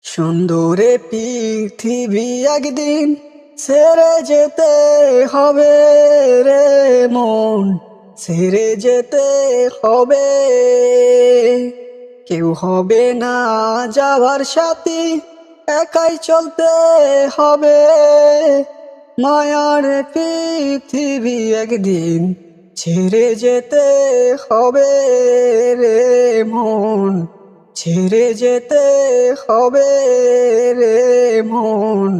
সুন্দরে পৃথিবী একদিন ছেড়ে যেতে হবে রে মন, ছেড়ে যেতে হবে। কেউ হবে না যাওয়ার সাথী, একাই চলতে হবে। মায়ার পৃথিবী একদিন ছেড়ে যেতে হবে রে মন, ছেড়ে যেতে হবে রে মন।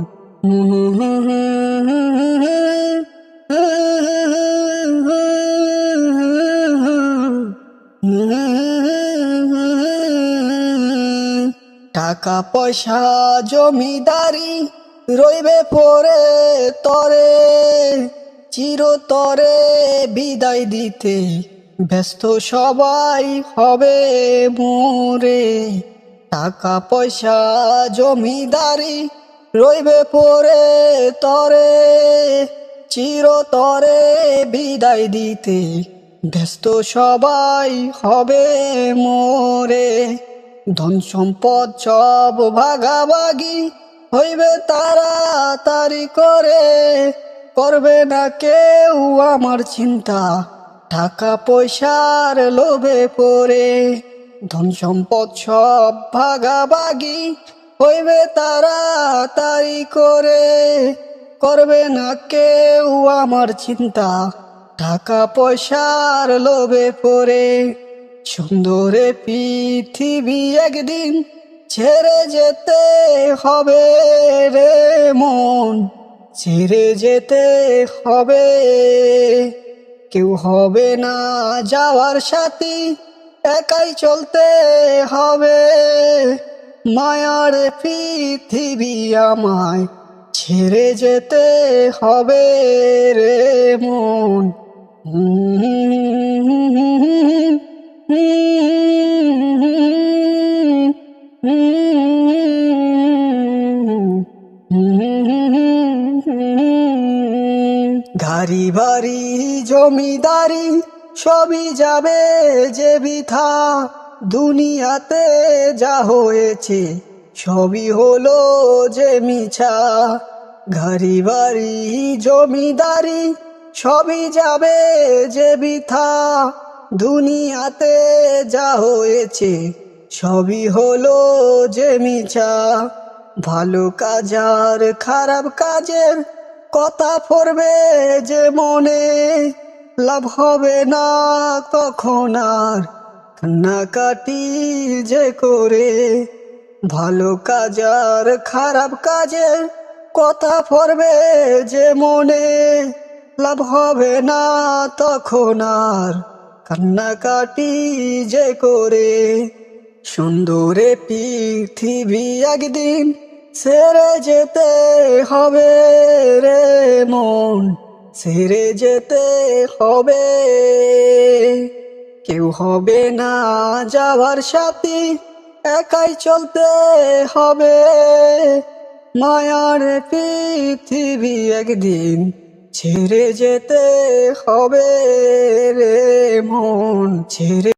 টাকা পয়সা জমিদারি রইবে পরে তরে, চিরতরে বিদায় দিতে ব্যস্ত সবাই হবে মোরে। টাকা পয়সা জমিদারি রইবে পরে তরে, চিরতরে বিদায় দিতে ব্যস্ত সবাই হবে মোরে। ধন সম্পদ সব ভাগাভাগি হইবে তাড়াতাড়ি করে, করবে না কেউ আমার চিন্তা টাকা পয়সার লোভে পড়ে। ধন সম্পদ সব ভাগাভাগি হইবে তাড়াতাড়ি করে, করবে না কেউ আমার চিন্তা টাকা পয়সার লোভে পড়ে। সুন্দরে পৃথিবী একদিন ছেড়ে যেতে হবে রে মন, ছেড়ে যেতে হবে। কেউ হবে না যাওয়ার সাথী, একাই চলতে হবে। মায়ার পৃথিবী আমায় ছেড়ে যেতে হবে রে মন। গাড়ি বাড়ি জমিদারি সবই যাবে যে বৃথা, দুনিয়াতে যা হয়েছে সবই হলো যে মিছা। গাড়ি বাড়ি জমিদারি সবই যাবে যে বৃথা, দুনিয়াতে যা হয়েছে সবই হলো যে মিছা। ভালো কাজ আর খারাপ কাজের কথা পড়বে যে মনে, লাভ হবে না তখন আর কান্নাকাটি যে করে। ভালো কাজ আর খারাপ কাজের কথা পড়বে যে মনে, লাভ হবে না তখন আর কান্নাকাটি যে করে। সুন্দরে পৃথিবী একদিন ছেড়ে যেতে হবে রে মন, ছেড়ে যেতে হবে। কেউ হবে না যাওয়ার সাথী, একাই চলতে হবে। মায়ার পৃথিবী একদিন ছেড়ে যেতে হবে রে মন, ছেড়ে